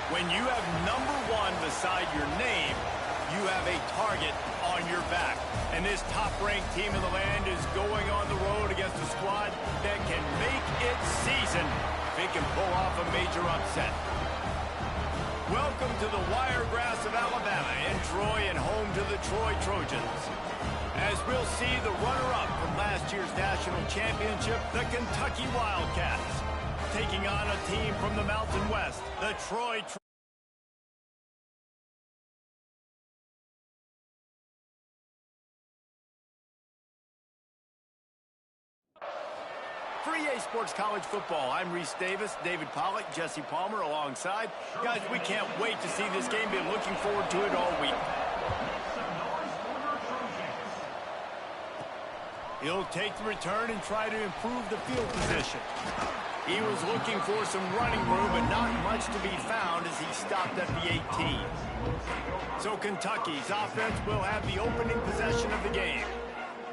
When you have #1 beside your name, you have a target on your back. And this top-ranked team in the land is going on the road against a squad that can make its season if it can pull off a major upset. Welcome to the Wiregrass of Alabama in Troy and home to the Troy Trojans. As we'll see the runner-up from last year's national championship, the Kentucky Wildcats, taking on a team from the Mountain West, the Troy Trojans. 3A Sports College Football. I'm Reese Davis, David Pollack, Jesse Palmer alongside. Guys, we can't wait to see this game. Been looking forward to it all week. He'll take the return and try to improve the field position. He was looking for some running room, but not much to be found as he stopped at the 18. So Kentucky's offense will have the opening possession of the game.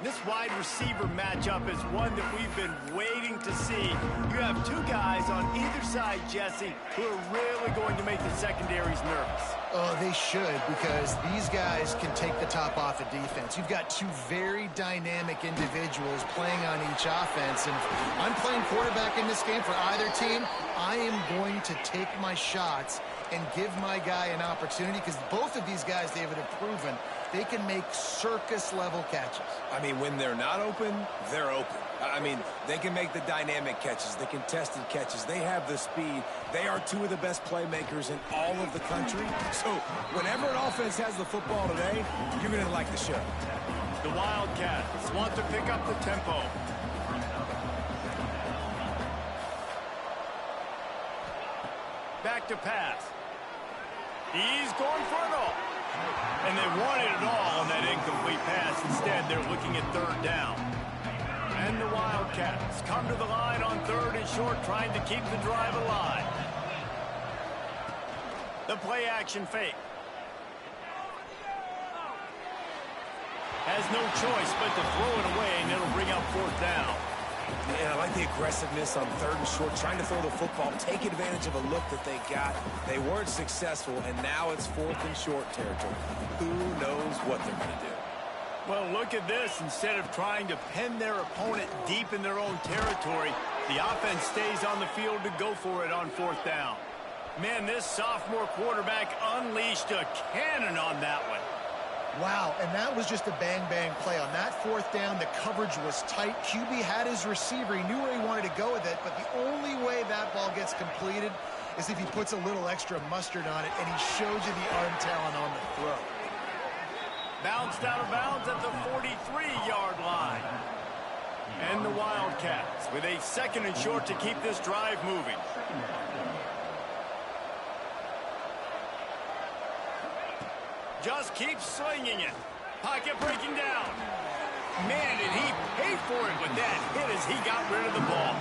This wide receiver matchup is one that we've been waiting to see. You have two guys on either side, Jesse, who are really going to make the secondaries nervous. Oh, they should, because these guys can take the top off of defense. You've got two very dynamic individuals playing on each offense, and if I'm playing quarterback in this game for either team, I am going to take my shots and give my guy an opportunity, because both of these guys, David, have proven they can make circus-level catches. I mean, when they're not open, they're open. I mean, they can make the dynamic catches, the contested catches. They have the speed. They are two of the best playmakers in all of the country. So whenever an offense has the football today, you're going to like the show. The Wildcats want to pick up the tempo. Back to pass. He's going for it all. And they wanted it all on that incomplete pass. Instead, they're looking at third down. And the Wildcats come to the line on 3rd and short, trying to keep the drive alive. The play-action fake. Has no choice but to throw it away, and it'll bring up 4th down. And I like the aggressiveness on 3rd and short, trying to throw the football, take advantage of a look that they got. They weren't successful, and now it's 4th and short territory. Who knows what they're going to do? Well, look at this. Instead of trying to pin their opponent deep in their own territory, the offense stays on the field to go for it on 4th down. Man, this sophomore quarterback unleashed a cannon on that one. Wow, and that was just a bang-bang play. On that 4th down, the coverage was tight. QB had his receiver. He knew where he wanted to go with it, but the only way that ball gets completed is if he puts a little extra mustard on it, and he shows you the arm talent on the throw. Bounced out of bounds at the 43-yard line. And the Wildcats with a 2nd and short to keep this drive moving. Just keep slinging it. Pocket breaking down. Man, did he pay for it with that hit as he got rid of the ball.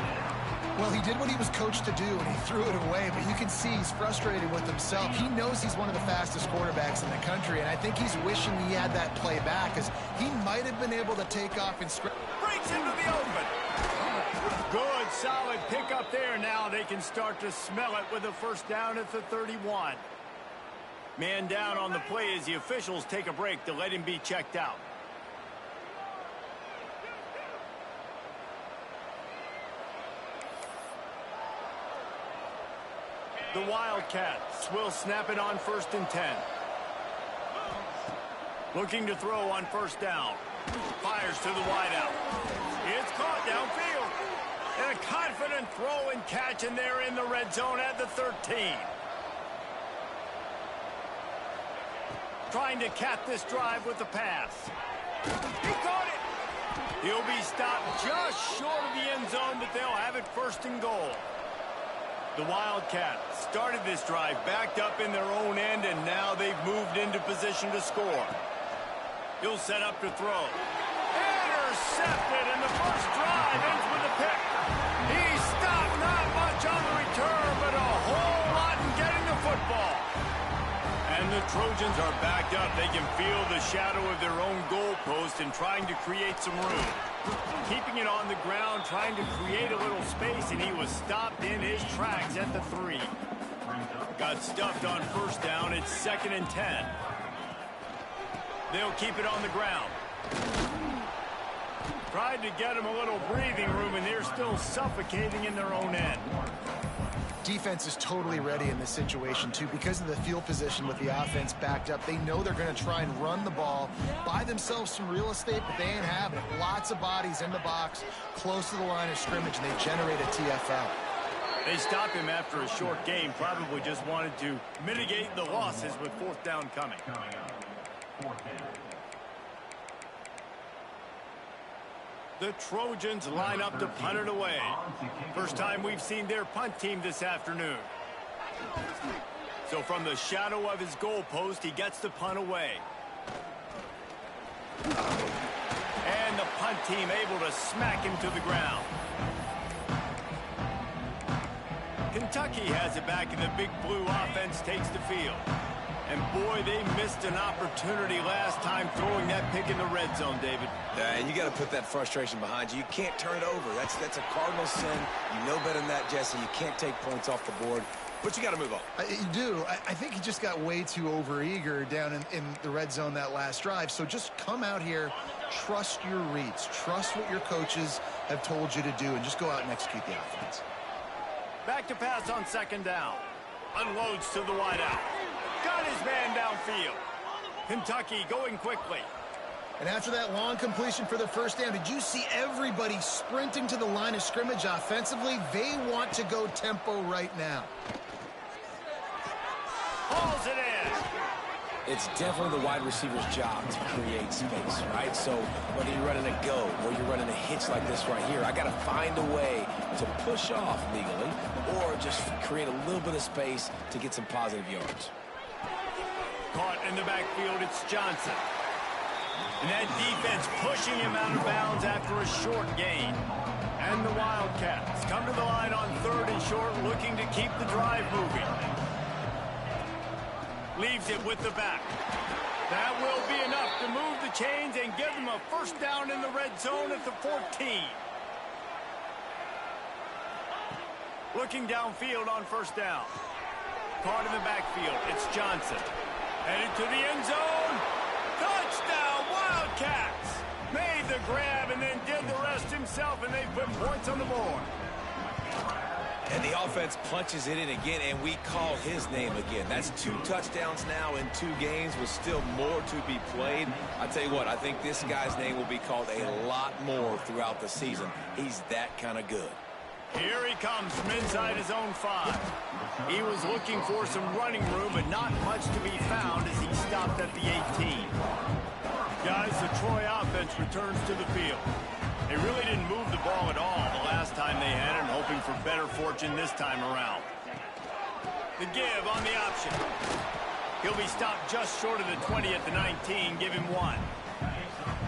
Well, he did what he was coached to do, and he threw it away, but you can see he's frustrated with himself. He knows he's one of the fastest quarterbacks in the country, and I think he's wishing he had that play back, because he might have been able to take off and breaks into the open. Good, solid pickup there. Now they can start to smell it with a 1st down at the 31. Man down on the play as the officials take a break to let him be checked out. The Wildcats will snap it on 1st and 10. Looking to throw on 1st down. Fires to the wideout. It's caught downfield. And a confident throw and catch, and they're in the red zone at the 13. Trying to cap this drive with the pass. He caught it. He'll be stopped just short of the end zone, but they'll have it 1st and goal. The Wildcats started this drive backed up in their own end, and now they've moved into position to score. He'll set up to throw. Intercepted, and the first drive ends with a pick. He stopped, not much on the return, but a whole lot in getting the football. And the Trojans are backed up. They can feel the shadow of their own goalpost and trying to create some room. Keeping it on the ground, trying to create a little space, and he was stopped in his tracks at the 3. Got got stuffed on first down. It's 2nd and 10. They'll keep it on the ground. Tried to get him a little breathing room, and they're still suffocating in their own end. Defense is totally ready in this situation, too, because of the field position with the offense backed up. They know they're going to try and run the ball, buy themselves some real estate, but they ain't having it. Lots of bodies in the box, close to the line of scrimmage, and they generate a TFL. They stopped him after a short game, probably just wanted to mitigate the losses with 4th down coming. The Trojans line up to punt it away. First time we've seen their punt team this afternoon. So from the shadow of his goal post, he gets the punt away. And the punt team able to smack him to the ground. Kentucky has it back, and the Big Blue offense takes the field. And boy, they missed an opportunity last time throwing that pick in the red zone, David. And you got to put that frustration behind you. You can't turn it over. That's a cardinal sin. You know better than that, Jesse. You can't take points off the board, but you got to move on. You do. I think he just got way too overeager down in the red zone that last drive. So just come out here, trust your reads, trust what your coaches have told you to do, and just go out and execute the offense. Back to pass on 2nd down. Unloads to the wideout. Got his man downfield. Kentucky going quickly. And after that long completion for the first down, did you see everybody sprinting to the line of scrimmage offensively? They want to go tempo right now. Hauls it in. It's definitely the wide receiver's job to create space, right? So whether you're running a go or you're running a hitch like this right here, I got to find a way to push off legally or just create a little bit of space to get some positive yards. Caught in the backfield, it's Johnson. And that defense pushing him out of bounds after a short gain. And the Wildcats come to the line on 3rd and short, looking to keep the drive moving. Leaves it with the back. That will be enough to move the chains and give them a first down in the red zone at the 14. Looking downfield on first down. Caught in the backfield, it's Johnson. Headed to the end zone. Touchdown, Wildcats! Made the grab and then did the rest himself, and they put points on the board. And the offense punches it in again, and we call his name again. That's 2 touchdowns now in 2 games with still more to be played. I tell you what, I think this guy's name will be called a lot more throughout the season. He's that kind of good. Here he comes from inside his own 5. He was looking for some running room, but not much to be found as he stopped at the 18. Guys, the Troy offense returns to the field. They really didn't move the ball at all the last time they had it, hoping for better fortune this time around. The give on the option. He'll be stopped just short of the 20 at the 19. Give him 1.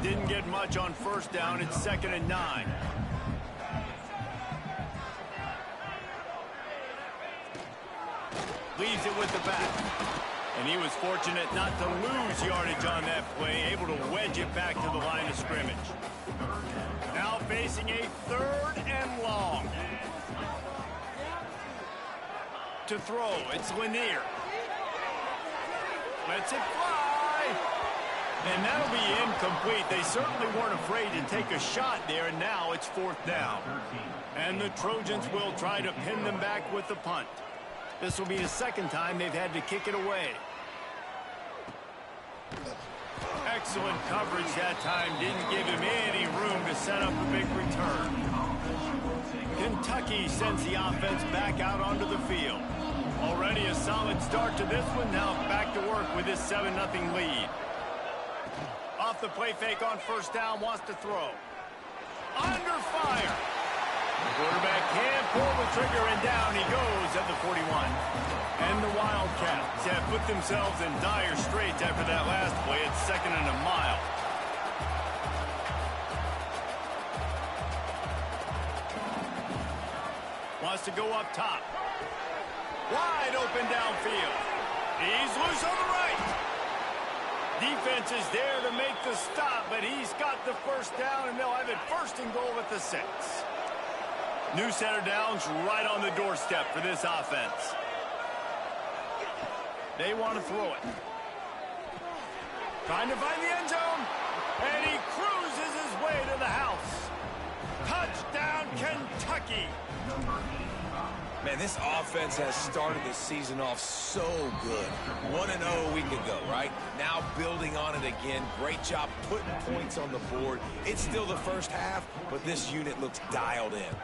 Didn't get much on first down. It's 2nd and 9. Leaves it with the back. And he was fortunate not to lose yardage on that play, able to wedge it back to the line of scrimmage. Now facing a 3rd and long. To throw, it's Lanier. Lets it fly. And that'll be incomplete. They certainly weren't afraid to take a shot there, and now it's 4th down. And the Trojans will try to pin them back with the punt. This will be the 2nd time they've had to kick it away. Excellent coverage that time. Didn't give him any room to set up a big return. Kentucky sends the offense back out onto the field. Already a solid start to this one. Now back to work with this 7-0 lead. Off the play fake on first down. Wants to throw. Under fire. The quarterback can't pull the trigger, and down he goes at the 41. And the Wildcats have put themselves in dire straits after that last play. It's 2nd and a mile. Wants to go up top. Wide open downfield. He's loose on the right. Defense is there to make the stop, but he's got the first down, and they'll have it 1st and goal at the 6. New set of downs right on the doorstep for this offense. They want to throw it. Trying to find the end zone. And he cruises his way to the house. Touchdown, Kentucky. Man, this offense has started the season off so good. 1-0 a week ago, right? Now building on it again. Great job putting points on the board. It's still the first half, but this unit looks dialed in.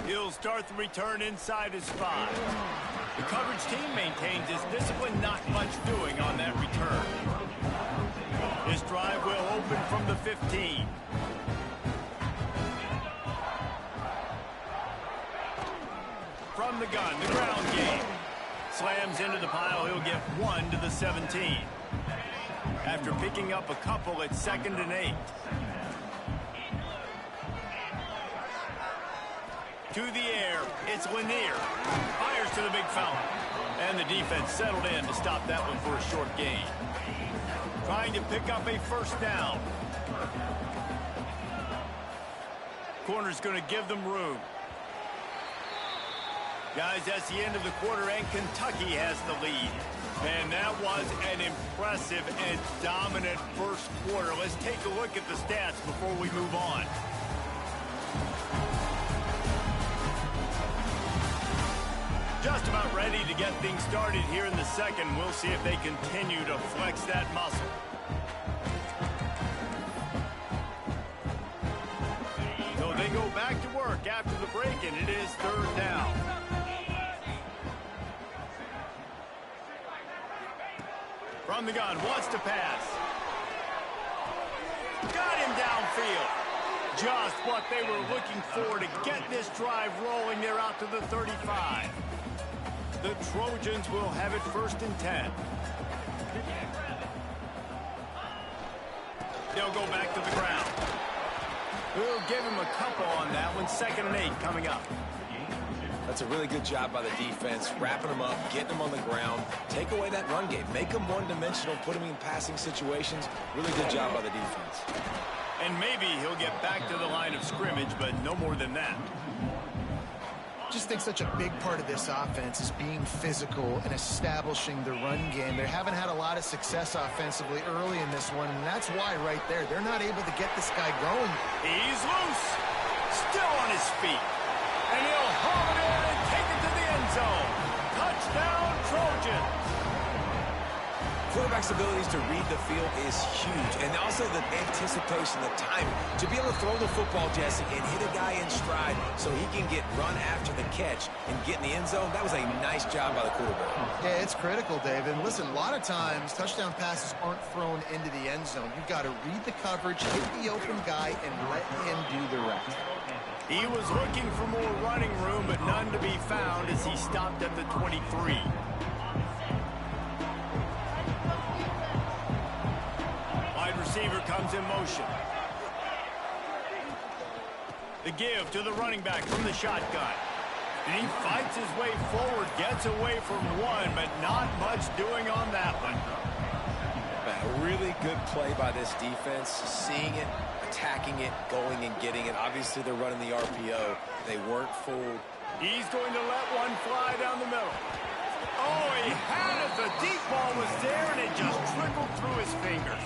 He'll start the return inside his 5. The coverage team maintains its discipline, not much doing on that return. This drive will open from the 15. From the gun, the ground game. Slams into the pile, he'll get 1 to the 17. After picking up a couple, it's 2nd and 8. To the air, it's Lanier. Fires to the big fella. And the defense settled in to stop that one for a short gain. Trying to pick up a first down. Corner's going to give them room. Guys, that's the end of the quarter, and Kentucky has the lead. And that was an impressive and dominant first quarter. Let's take a look at the stats before we move on. Just about ready to get things started here in the second. We'll see if they continue to flex that muscle. So they go back to work after the break, and it is 3rd down. From the gun, wants to pass. Got him downfield. Just what they were looking for to get this drive rolling. They're out to the 35. The Trojans will have it 1st and 10. They'll go back to the ground. We'll give him a couple on that one. 2nd and 8 coming up. That's a really good job by the defense, wrapping them up, getting them on the ground. Take away that run game. Make them one-dimensional, put them in passing situations. Really good job by the defense. And maybe he'll get back to the line of scrimmage, but no more than that. I just think such a big part of this offense is being physical and establishing the run game. They haven't had a lot of success offensively early in this one, and that's why right there, they're not able to get this guy going. He's loose. Still on his feet. And he'll haul it in and take it to the end zone. Touchdown, Trojans. Quarterback's abilities to read the field is huge. And also the anticipation, the timing. To be able to throw the football, Jesse, and hit a guy in stride so he can get run after the catch and get in the end zone, that was a nice job by the quarterback. Yeah, it's critical, Dave. And listen, a lot of times touchdown passes aren't thrown into the end zone. You've got to read the coverage, hit the open guy, and let him do the rest. He was looking for more running room, but none to be found as he stopped at the 23. Wide receiver comes in motion. The give to the running back from the shotgun. And he fights his way forward, gets away from one, but not much doing on that one. A really good play by this defense, seeing it, attacking it, going and getting it. Obviously, they're running the RPO. They weren't fooled. He's going to let one fly down the middle. Oh, he had it. The deep ball was there, and it just trickled through his fingers.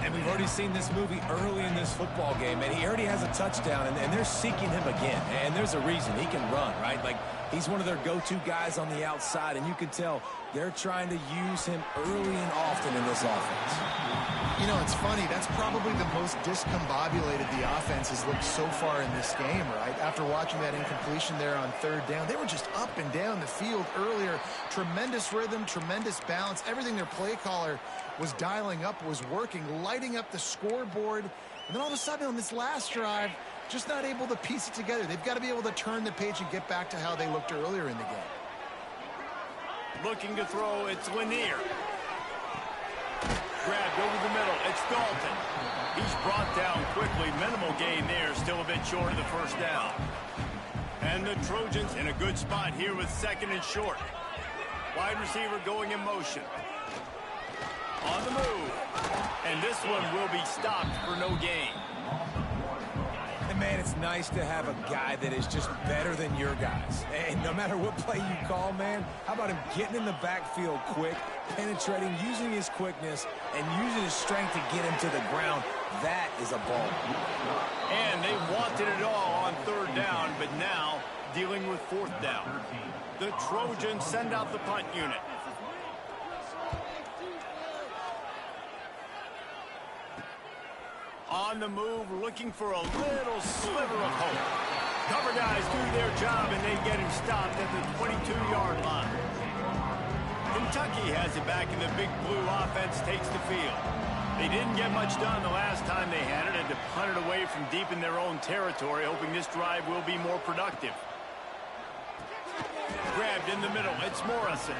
And we've already seen this movie early in this football game, and he already has a touchdown, and they're seeking him again. And there's a reason. He can run, right? Like, he's one of their go-to guys on the outside, and you can tell they're trying to use him early and often in this offense. You know, it's funny. That's probably the most discombobulated the offense has looked so far in this game, right? After watching that incompletion there on 3rd down, they were just up and down the field earlier. Tremendous rhythm, tremendous balance. Everything their play caller was dialing up was working, lighting up the scoreboard. And then all of a sudden on this last drive, just not able to piece it together. They've got to be able to turn the page and get back to how they looked earlier in the game. Looking to throw, it's Lanier. Grabbed over the middle, it's Dalton. He's brought down quickly. Minimal gain there, still a bit short of the first down. And the Trojans in a good spot here with 2nd and short. Wide receiver going in motion. On the move. And this one will be stopped for no gain. And Man, it's nice to have a guy that is just better than your guys. And no matter what play you call, man, how about him getting in the backfield quick, penetrating, using his quickness, and using his strength to get him to the ground? That is a ball. And they wanted it all on third down, but now dealing with fourth down. The Trojans send out the punt unit. On the move, looking for a little sliver of hope. Cover guys do their job, and they get him stopped at the 22-yard line. Kentucky has it back, and the Big Blue offense takes the field. They didn't get much done the last time they had it, and to punt it away from deep in their own territory, hoping this drive will be more productive. Grabbed in the middle, it's Morrison.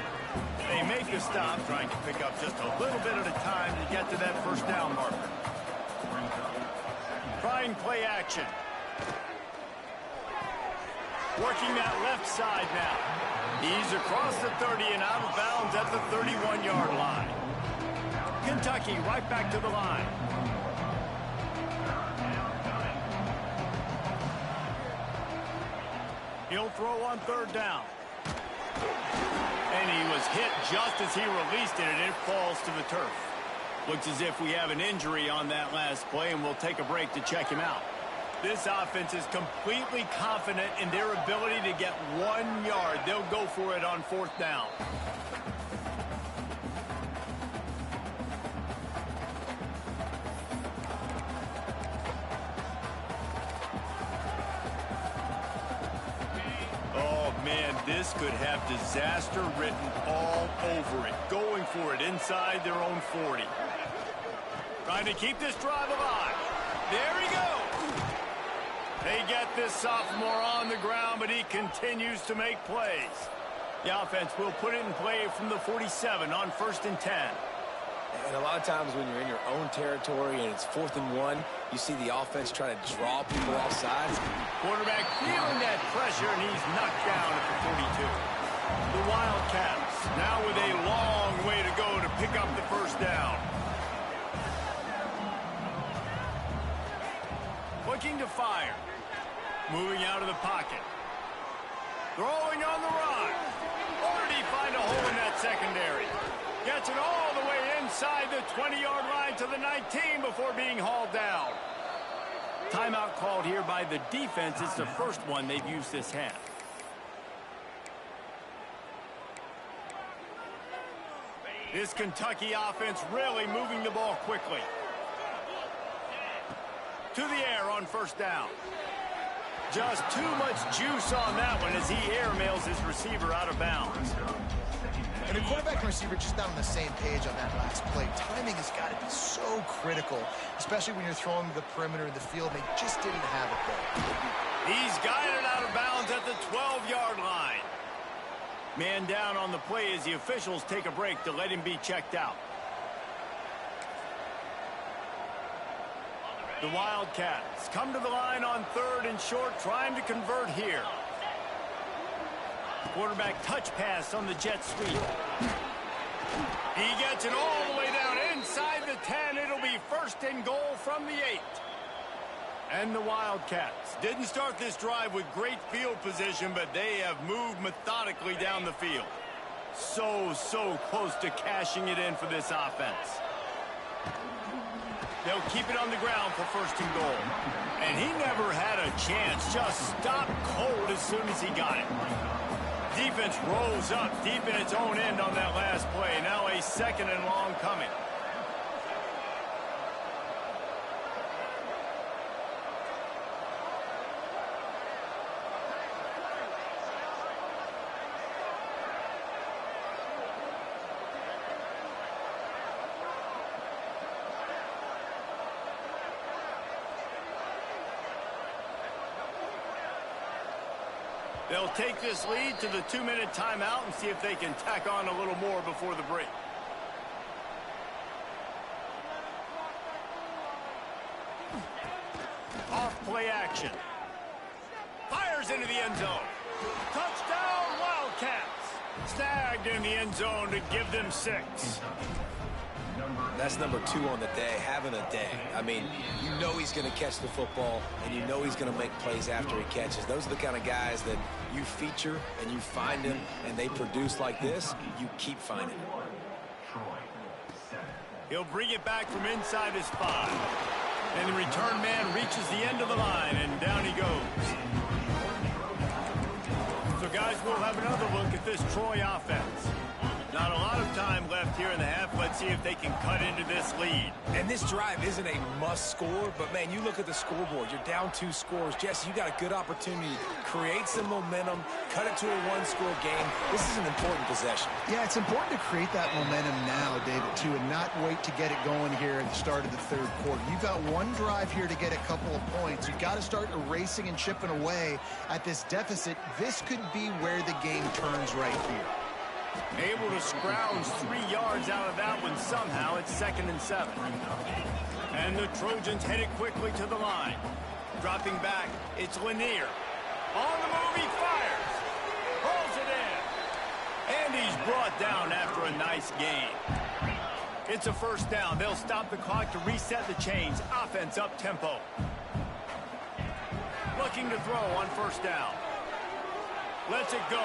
They make the stop, trying to pick up just a little bit at a time to get to that first down marker. Trying play action. Working that left side now. He's across the 30 and out of bounds at the 31-yard line. Kentucky right back to the line. He'll throw on third down. And he was hit just as he released it, and it falls to the turf. Looks as if we have an injury on that last play, and we'll take a break to check him out. This offense is completely confident in their ability to get 1 yard. They'll go for it on fourth down. Oh, man, this could have disaster written all over it. Going for it inside their own 40. Trying to keep this drive alive. There he goes. They get this sophomore on the ground, but he continues to make plays. The offense will put it in play from the 47 on 1st and 10. And a lot of times when you're in your own territory and it's 4th and 1, you see the offense try to draw people off sides. Quarterback feeling that pressure, and he's knocked down at the 42. The Wildcats now with a long way to go to pick up the first down. Looking to fire. Moving out of the pocket. Throwing on the run. Or did he find a hole in that secondary? Gets it all the way inside the 20-yard line to the 19 before being hauled down. Timeout called here by the defense. It's the first one they've used this half. This Kentucky offense really moving the ball quickly. To the air on first down. Just too much juice on that one as he airmails his receiver out of bounds. And the quarterback and receiver just not on the same page on that last play. Timing has got to be so critical, especially when you're throwing to the perimeter of the field. They just didn't have it there. He's guided out of bounds at the 12-yard line. Man down on the play as the officials take a break to let him be checked out. The Wildcats come to the line on 3rd and short, trying to convert here. Quarterback touch pass on the jet sweep. He gets it all the way down inside the 10. It'll be 1st and goal from the 8. And the Wildcats didn't start this drive with great field position, but they have moved methodically down the field. So close to cashing it in for this offense. They'll keep it on the ground for 1st and goal. And he never had a chance. Just stopped cold as soon as he got it. Defense rolls up deep in its own end on that last play. Now a 2nd and long coming. They'll take this lead to the 2-minute timeout and see if they can tack on a little more before the break. Off play action. Fires into the end zone. Touchdown Wildcats. Snagged in the end zone to give them 6. That's number 2 on the day, having a day. I mean, you know he's going to catch the football, and you know he's going to make plays after he catches. Those are the kind of guys that you feature and you find them, and they produce like this, you keep finding them. He'll bring it back from inside his 5. And the return man reaches the end of the line, and down he goes. So, guys, we'll have another look at this Troy offense. Not a lot of time left here in the half. Let's see if they can cut into this lead. And this drive isn't a must score, but, man, you look at the scoreboard. You're down 2 scores. Jesse, you got a good opportunity to create some momentum, cut it to a 1-score game. This is an important possession. Yeah, it's important to create that momentum now, David, too, and not wait to get it going here at the start of the 3rd quarter. You've got one drive here to get a couple of points. You've got to start erasing and chipping away at this deficit. This could be where the game turns right here. Able to scrounge 3 yards out of that one somehow. It's 2nd and 7. And the Trojans headed quickly to the line. Dropping back, it's Lanier. On the move, he fires. Pulls it in. And he's brought down after a nice gain. It's a 1st down. They'll stop the clock to reset the chains. Offense up tempo. Looking to throw on 1st down. Lets it go.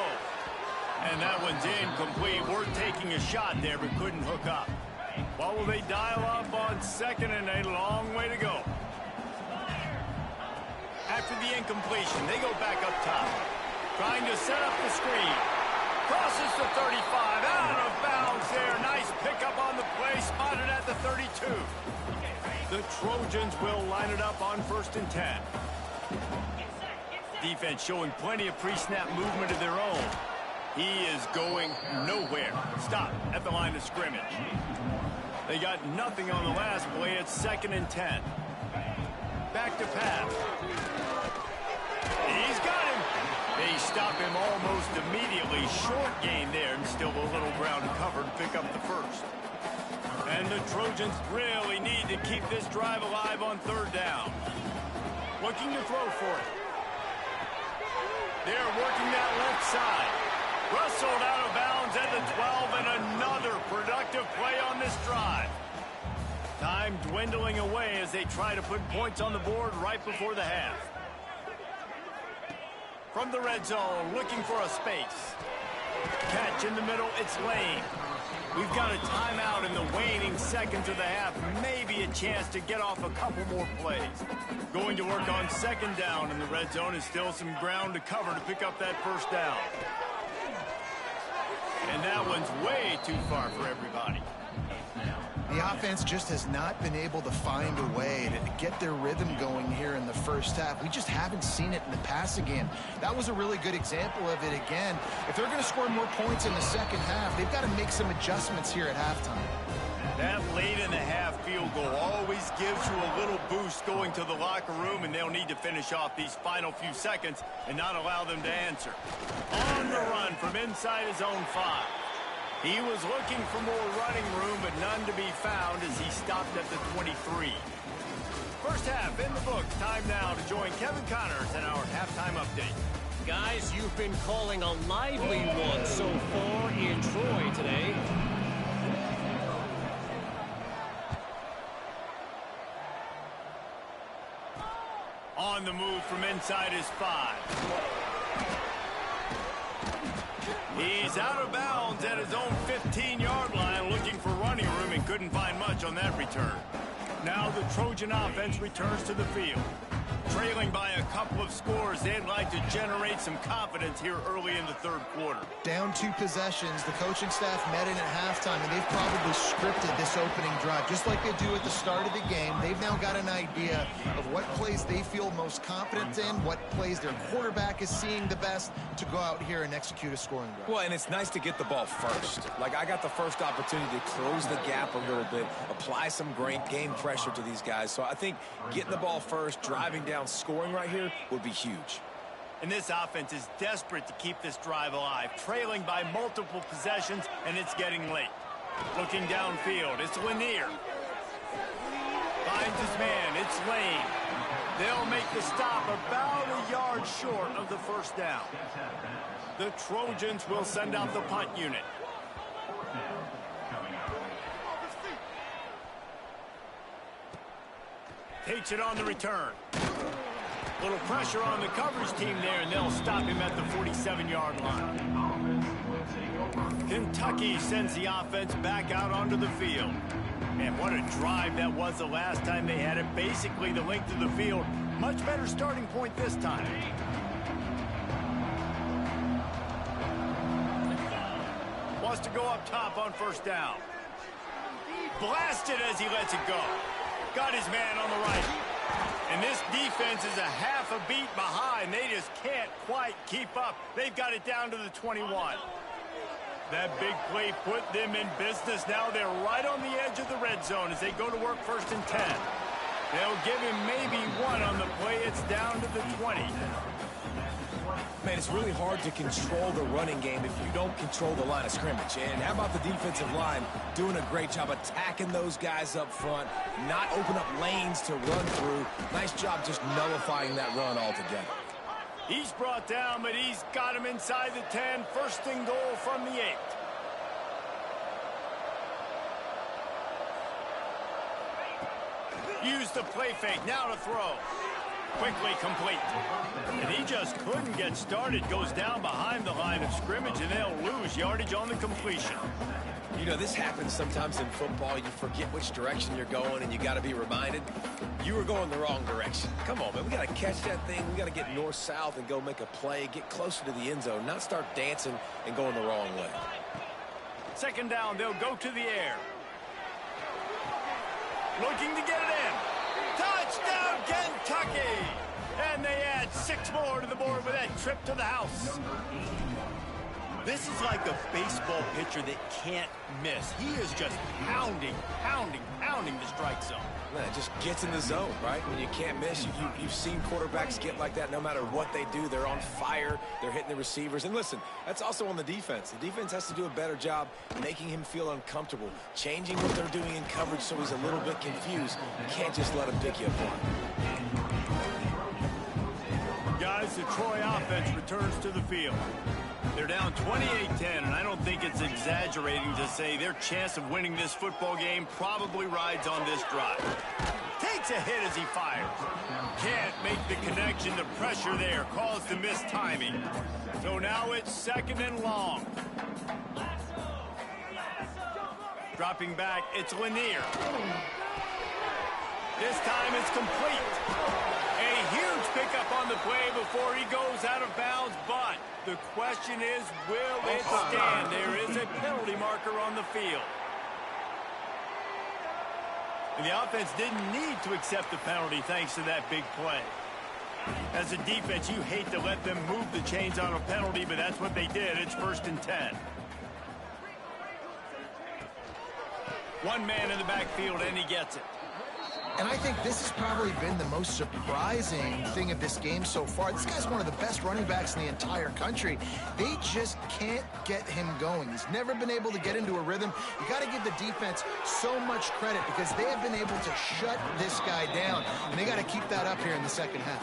And that one's incomplete. We're taking a shot there, but couldn't hook up. Well, will they dial up on 2nd and a long way to go? After the incompletion, they go back up top. Trying to set up the screen. Crosses the 35. Out of bounds there. Nice pickup on the play. Spotted at the 32. The Trojans will line it up on 1st and 10. Defense showing plenty of pre-snap movement of their own. He is going nowhere. Stop at the line of scrimmage. They got nothing on the last play. It's 2nd and 10. Back to pass. He's got him. They stop him almost immediately. Short gain there, and still a little ground to cover to pick up the 1st. And the Trojans really need to keep this drive alive on 3rd down. Looking to throw for it. They're working that left side. Rustled out of bounds at the 12, and another productive play on this drive. Time dwindling away as they try to put points on the board right before the half. From the red zone, looking for a space. Catch in the middle, it's Lane. We've got a timeout in the waning seconds of the half. Maybe a chance to get off a couple more plays. Going to work on 2nd down in the red zone, and still some ground to cover to pick up that 1st down. And that one's way too far for everybody. The offense just has not been able to find a way to get their rhythm going here in the 1st half. We just haven't seen it in the passing game. That was a really good example of it again. If they're going to score more points in the 2nd half, they've got to make some adjustments here at halftime. That late in the half field goal always gives you a little boost going to the locker room, and they'll need to finish off these final few seconds and not allow them to answer. On the run from inside his own 5. He was looking for more running room, but none to be found as he stopped at the 23. 1st half in the books. Time now to join Kevin Connors in our halftime update. Guys, you've been calling a lively one so far in Troy today. On the move from inside his 5. He's out of bounds at his own 15-yard line, looking for running room, and couldn't find much on that return. Now the Trojan offense returns to the field. Trailing by a couple of scores, they'd like to generate some confidence here early in the 3rd quarter. Down 2 possessions, the coaching staff met in at halftime, and they've probably scripted this opening drive. Just like they do at the start of the game, they've now got an idea of what plays they feel most confident in, what plays their quarterback is seeing the best to go out here and execute a scoring drive. Well, and it's nice to get the ball first. Like, I got the first opportunity to close the gap a little bit, apply some great game pressure to these guys. So I think getting the ball first, driving down, scoring right here would be huge. And this offense is desperate to keep this drive alive, trailing by multiple possessions, and it's getting late. Looking downfield, it's Lanier. Finds his man, it's Lane. They'll make the stop about a yard short of the 1st down. The Trojans will send out the punt unit. Takes it on the return. Little pressure on the coverage team there, and they'll stop him at the 47-yard line. Kentucky sends the offense back out onto the field. And what a drive that was the last time they had it. Basically the length of the field. Much better starting point this time. Wants to go up top on first down. Blasted as he lets it go. Got his man on the right. And this defense is a half a beat behind. They just can't quite keep up. They've got it down to the 21. That big play put them in business. Now they're right on the edge of the red zone as they go to work 1st and 10. They'll give him maybe one on the play. It's down to the 20. Man, it's really hard to control the running game if you don't control the line of scrimmage. And how about the defensive line doing a great job attacking those guys up front, not open up lanes to run through. Nice job just nullifying that run altogether. He's brought down, but he's got him inside the 10. 1st and goal from the 8. Use the play fake. Now to throw. Quickly complete. And he just couldn't get started. Goes down behind the line of scrimmage, and they'll lose yardage on the completion. You know, this happens sometimes in football. You forget which direction you're going, and you got to be reminded you were going the wrong direction. Come on, man. We got to catch that thing. We got to get north-south and go make a play, get closer to the end zone, not start dancing and going the wrong way. 2nd down, they'll go to the air. Looking to get it in. Touchdown, Kentucky! And they add 6 more to the board with that trip to the house. This is like a baseball pitcher that can't miss. He is just pounding the strike zone. Man, it just gets in the zone, right? When you can't miss, you've seen quarterbacks get like that no matter what they do. They're on fire. They're hitting the receivers. And listen, that's also on the defense. The defense has to do a better job making him feel uncomfortable, changing what they're doing in coverage so he's a little bit confused. You can't just let him pick you apart. Guys, the Troy offense returns to the field. They're down 28-10, and I don't think it's exaggerating to say their chance of winning this football game probably rides on this drive. Takes a hit as he fires. Can't make the connection. The pressure there caused the missed timing. So now it's 2nd and long. Dropping back, it's Lanier. This time it's complete. A huge pickup on the play before he goes out of bounds, but the question is, will it stand? There is a penalty marker on the field. And the offense didn't need to accept the penalty thanks to that big play. As a defense, you hate to let them move the chains on a penalty, but that's what they did. It's 1st and 10. One man in the backfield, and he gets it. And I think this has probably been the most surprising thing of this game so far. This guy's one of the best running backs in the entire country. They just can't get him going. He's never been able to get into a rhythm. You got to give the defense so much credit because they have been able to shut this guy down. And they got to keep that up here in the 2nd half.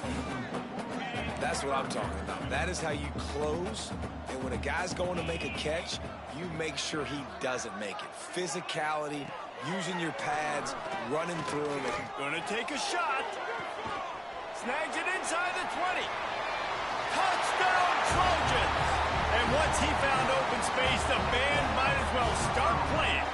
That's what I'm talking about. That is how you close. And when a guy's going to make a catch, you make sure he doesn't make it. Physicality, using your pads, running through them. Gonna take a shot. Snags it inside the 20. Touchdown, Trojans! And once he found open space, the band might as well start playing.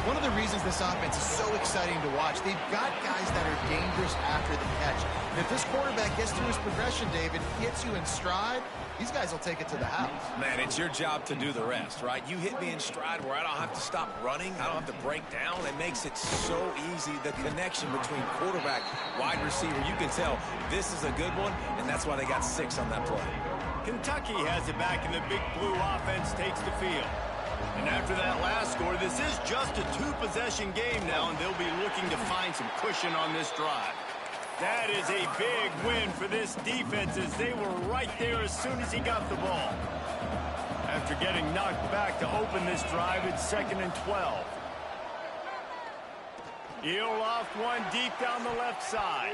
One of the reasons this offense is so exciting to watch, they've got guys that are dangerous after the catch. And if this quarterback gets through his progression, David, hits you in stride, these guys will take it to the house. Man, it's your job to do the rest, right? You hit me in stride where I don't have to stop running. I don't have to break down. It makes it so easy. The connection between quarterback, wide receiver, you can tell this is a good one, and that's why they got 6 on that play. Kentucky has it back, and the big blue offense takes the field. And after that last score, this is just a 2-possession game now, and they'll be looking to find some cushion on this drive. That is a big win for this defense as they were right there as soon as he got the ball. After getting knocked back to open this drive, it's 2nd and 12. He'll loft one deep down the left side.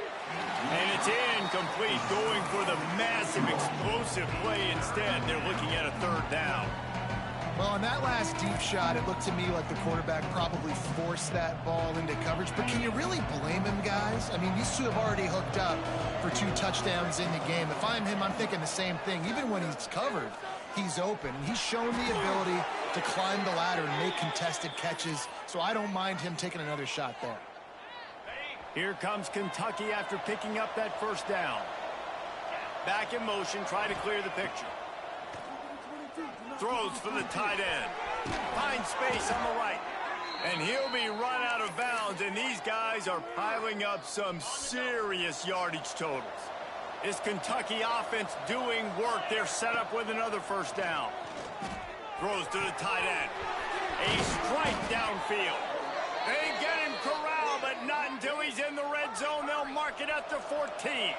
And it's incomplete, going for the massive explosive play instead. They're looking at a 3rd down. Well, on that last deep shot, it looked to me like the quarterback probably forced that ball into coverage. But can you really blame him, guys? I mean, these two have already hooked up for 2 touchdowns in the game. If I'm him, I'm thinking the same thing. Even when he's covered, he's open. He's shown the ability to climb the ladder and make contested catches. So I don't mind him taking another shot there. Here comes Kentucky after picking up that first down. Back in motion, try to clear the picture. Throws for the tight end. Finds space on the right. And he'll be run out of bounds, and these guys are piling up some serious yardage totals. Is Kentucky offense doing work? They're set up with another first down. Throws to the tight end. A strike downfield. They get him corralled, but not until he's in the red zone. They'll mark it at the 14.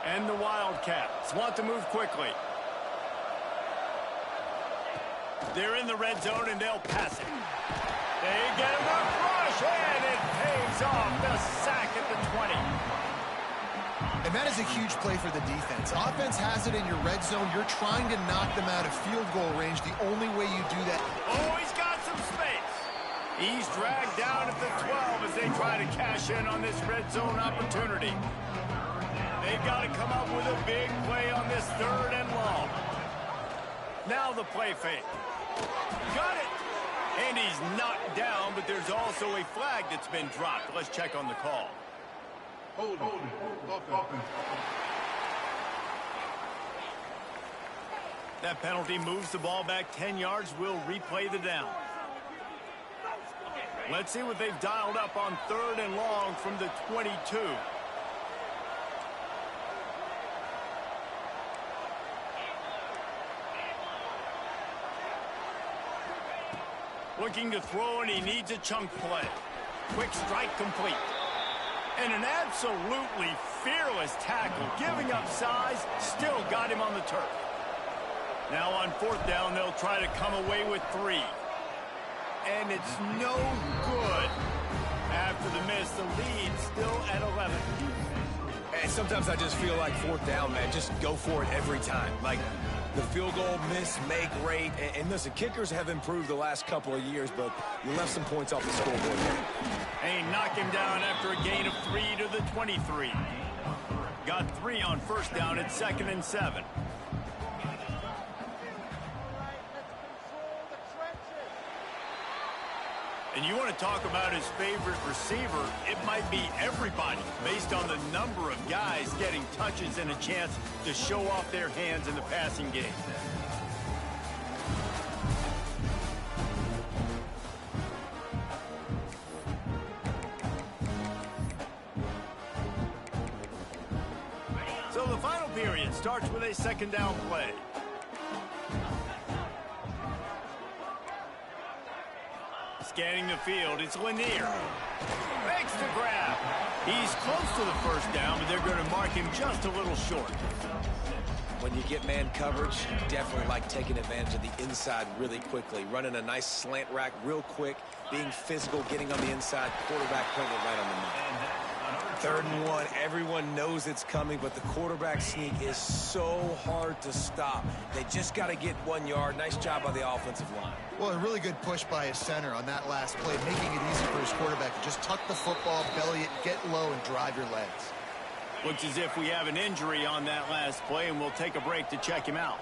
And the Wildcats want to move quickly. They're in the red zone, and they'll pass it. They get him a rush, and it pays off. The sack at the 20. And that is a huge play for the defense. Offense has it in your red zone. You're trying to knock them out of field goal range. The only way you do that... Oh, he's got some space. He's dragged down at the 12 as they try to cash in on this red zone opportunity. They've got to come up with a big play on this 3rd and long. Now the play fake. Got it. And he's knocked down, but there's also a flag that's been dropped. Let's check on the call. Hold it. That penalty moves the ball back 10 yards. We'll replay the down. Let's see what they've dialed up on 3rd and long from the 22. Looking to throw, and he needs a chunk play. Quick strike complete. And an absolutely fearless tackle, giving up size, still got him on the turf. Now on 4th down, they'll try to come away with 3. And it's no good. After the miss, the lead still at 11. And sometimes I just feel like 4th down, man, just go for it every time. Like, the field goal miss, make rate. And listen, kickers have improved the last couple of years, but you left some points off the scoreboard there. They knock him down after a gain of 3 to the 23. Got 3 on 1st down at 2nd and 7. And you want to talk about his favorite receiver, it might be everybody based on the number of guys getting touches and a chance to show off their hands in the passing game. So the final period starts with a 2nd down play. Scanning the field, it's Lanier. Makes the grab. He's close to the 1st down, but they're going to mark him just a little short. When you get man coverage, you definitely like taking advantage of the inside really quickly. Running a nice slant rack real quick, being physical, getting on the inside, quarterback putting it right on the money. 3rd and 1, everyone knows it's coming, but the quarterback sneak is so hard to stop. They just got to get 1 yard. Nice job by the offensive line. Well, a really good push by his center on that last play, making it easy for his quarterback to just tuck the football, belly it, get low, and drive your legs. Looks as if we have an injury on that last play, and we'll take a break to check him out.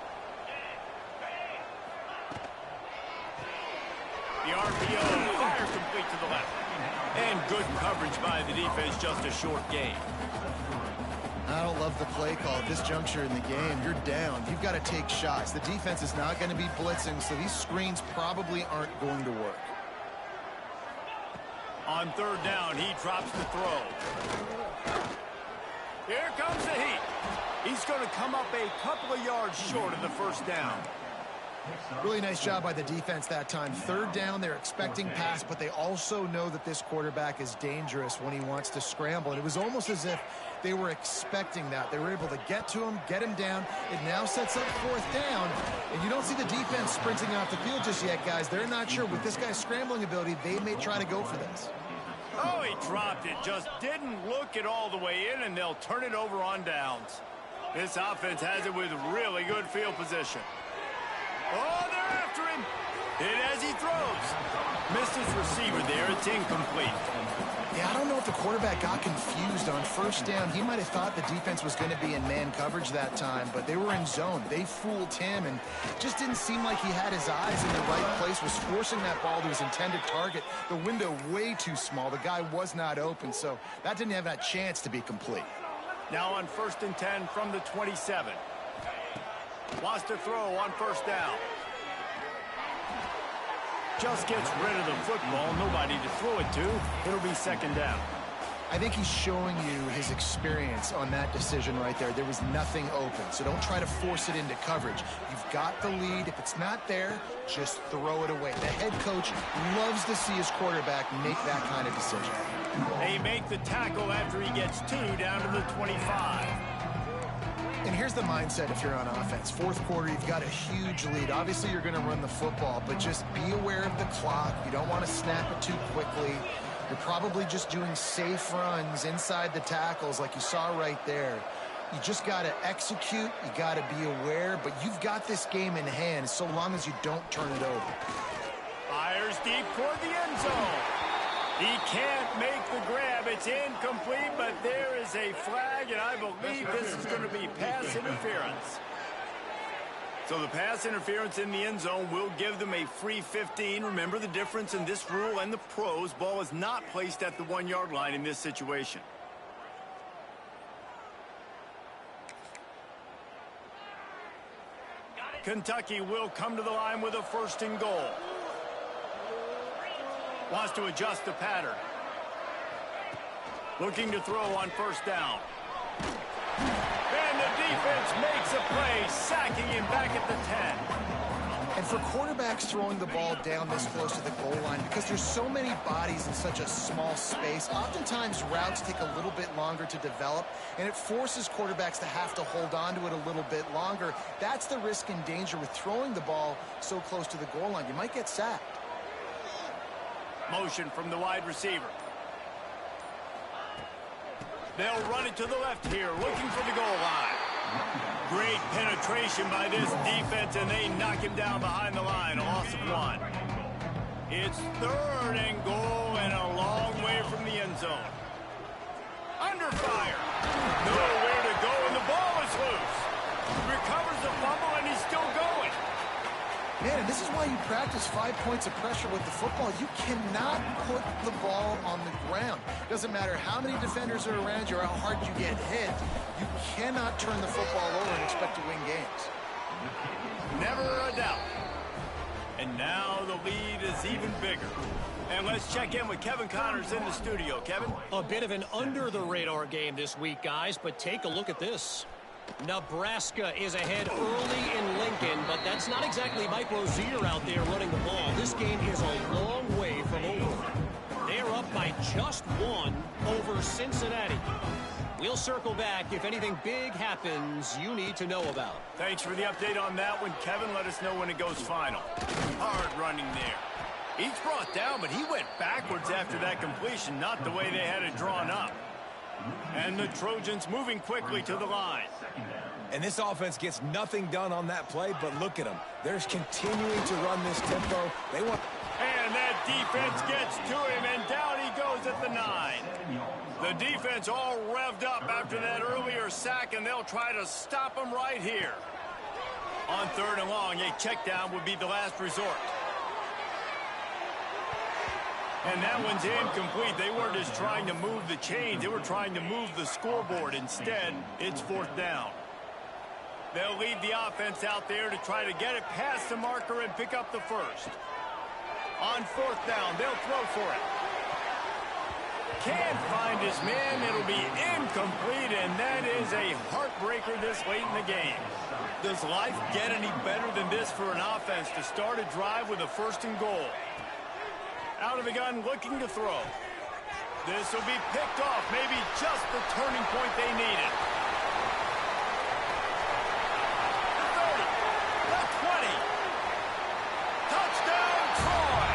The RPO, fire complete to the left. And good coverage by the defense, just a short gain. I don't love the play call at this juncture in the game. You're down. You've got to take shots. The defense is not going to be blitzing, so these screens probably aren't going to work. On 3rd down, he drops the throw. Here comes the heat. He's going to come up a couple of yards short of the 1st down. Really nice job by the defense that time. 3rd down, they're expecting pass, but they also know that this quarterback is dangerous when he wants to scramble. And it was almost as if they were expecting that. They were able to get to him, get him down. It now sets up 4th down, and you don't see the defense sprinting off the field just yet, guys. They're not sure. With this guy's scrambling ability, they may try to go for this. Oh, he dropped it. Just didn't look it all the way in, and they'll turn it over on downs. This offense has it with really good field position. Oh, they're after him. Hit as he throws. Missed his receiver there. It's incomplete. Yeah, I don't know if the quarterback got confused on first down. He might have thought the defense was going to be in man coverage that time, but they were in zone. They fooled him, and just didn't seem like he had his eyes in the right place, was forcing that ball to his intended target. The window way too small. The guy was not open, so that didn't have that chance to be complete. Now on 1st and 10 from the 27. Wants to throw on first down. Just gets rid of the football. Nobody to throw it to. It'll be 2nd down. I think he's showing you his experience on that decision right there. There was nothing open, so don't try to force it into coverage. You've got the lead. If it's not there, just throw it away. The head coach loves to see his quarterback make that kind of decision. They make the tackle after he gets 2 down to the 25. And here's the mindset if you're on offense. 4th quarter, you've got a huge lead. Obviously, you're going to run the football, but just be aware of the clock. You don't want to snap it too quickly. You're probably just doing safe runs inside the tackles like you saw right there. You just got to execute. You got to be aware, but you've got this game in hand so long as you don't turn it over. Fires deep toward the end zone. He can't make the grab. It's incomplete, but there is a flag, and I believe this is going to be pass interference. So the pass interference in the end zone will give them a free 15. Remember the difference in this rule and the pros. Ball is not placed at the 1-yard line in this situation. Kentucky will come to the line with a 1st and goal. Wants to adjust the pattern. Looking to throw on first down. And the defense makes a play, sacking him back at the 10. And for quarterbacks throwing the ball down this close to the goal line, because there's so many bodies in such a small space, oftentimes routes take a little bit longer to develop, and it forces quarterbacks to have to hold on to it a little bit longer. That's the risk and danger with throwing the ball so close to the goal line. You might get sacked. Motion from the wide receiver. They'll run it to the left here, looking for the goal line. Great penetration by this defense, and they knock him down behind the line. A loss of 1. It's 3rd and goal and a long way from the end zone. Under fire. Nowhere to go, and the ball is loose. Recovers the fumble, and he's still going. Man, this is why you practice 5 points of pressure with the football. You cannot put the ball on the ground. Doesn't matter how many defenders are around you or how hard you get hit. You cannot turn the football over and expect to win games. Never a doubt. And now the lead is even bigger. And let's check in with Kevin Connors in the studio. Kevin? A bit of an under-the-radar game this week, guys, but take a look at this. Nebraska is ahead early in Lincoln, but that's not exactly Mike Rozier out there running the ball. This game is a long way from over. They're up by just 1 over Cincinnati. We'll circle back if anything big happens you need to know about. Thanks for the update on that one, Kevin. Let us know when it goes final. Hard running there. He's brought down, but he went backwards after that completion, not the way they had it drawn up. And the Trojans moving quickly to the line. And this offense gets nothing done on that play, but look at them. They're continuing to run this tempo. They want... And that defense gets to him, and down he goes at the 9. The defense all revved up after that earlier sack, and they'll try to stop him right here. On 3rd and long, a check down would be the last resort. And that one's incomplete. They weren't just trying to move the chains. They were trying to move the scoreboard. Instead, it's 4th down. They'll leave the offense out there to try to get it past the marker and pick up the 1st. On 4th down, they'll throw for it. Can't find his man. It'll be incomplete, and that is a heartbreaker this late in the game. Does life get any better than this for an offense to start a drive with a 1st and goal? Out of the gun, looking to throw. This will be picked off. Maybe just the turning point they needed. The 30. The 20. Touchdown, Troy.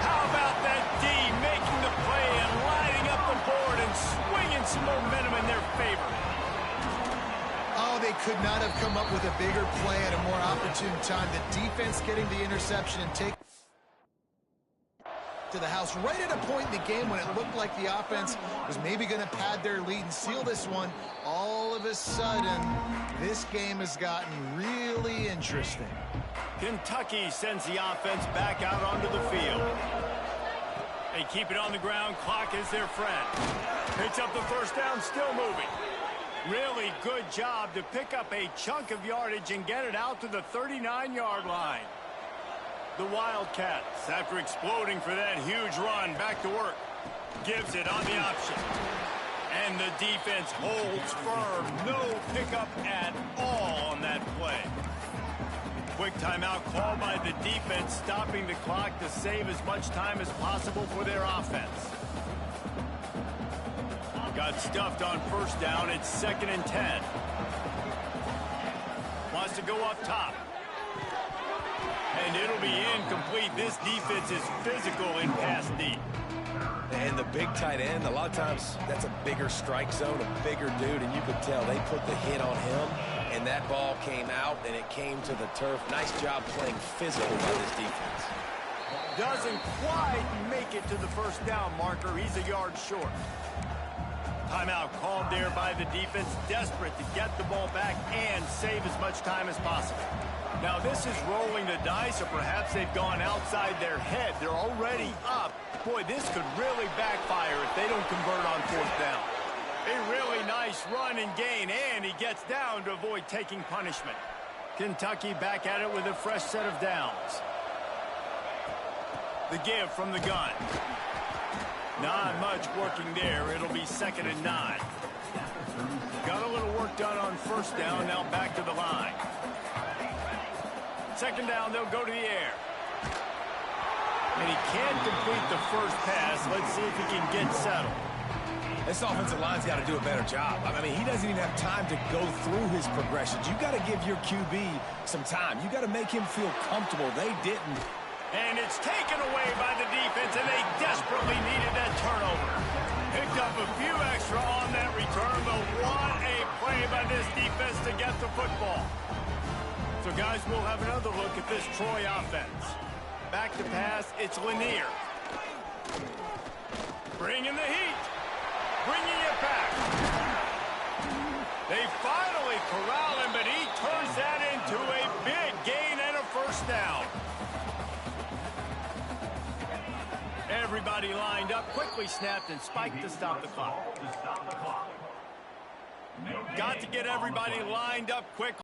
How about that D making the play and lighting up the board and swinging some momentum in their favor? Oh, they could not have come up with a bigger play at a more opportune time. The defense getting the interception and take to the house right at a point in the game when it looked like the offense was maybe going to pad their lead and seal this one. All of a sudden, this game has gotten really interesting. Kentucky sends the offense back out onto the field. They keep it on the ground. Clock is their friend. Picks up the first down, still moving. Really good job to pick up a chunk of yardage and get it out to the 39-yard line. The Wildcats, after exploding for that huge run, back to work. Gives it on the option. And the defense holds firm. No pickup at all on that play. Quick timeout called by the defense, stopping the clock to save as much time as possible for their offense. Got stuffed on first down. It's 2nd and 10. Wants to go up top. And it'll be incomplete. This defense is physical in pass deep. And the big tight end, a lot of times that's a bigger strike zone, a bigger dude, and you could tell they put the hit on him, and that ball came out, and it came to the turf. Nice job playing physical by this defense. Doesn't quite make it to the first down marker. He's a yard short. Timeout called there by the defense, desperate to get the ball back and save as much time as possible. Now this is rolling the dice, or perhaps they've gone outside their head. They're already up. Boy, this could really backfire if they don't convert on fourth down. A really nice run and gain, and he gets down to avoid taking punishment. Kentucky back at it with a fresh set of downs. The give from the gun. Not much working there. It'll be 2nd and 9. Got a little work done on first down, now back to the line. 2nd down, they'll go to the air. And he can't complete the first pass. Let's see if he can get settled. This offensive line's got to do a better job. I mean, he doesn't even have time to go through his progressions. You got to give your QB some time. You got to make him feel comfortable. They didn't. And it's taken away by the defense, and they desperately needed that turnover. Picked up a few extra on that return, but what a play by this defense to get the football. So, guys, we'll have another look at this Troy offense. Back to pass, it's Lanier. Bringing the heat. Bringing it back. They finally corral him, but he turns that into a big gain and a first down. Everybody lined up, quickly snapped and spiked to stop the clock. Got to get everybody lined up quickly.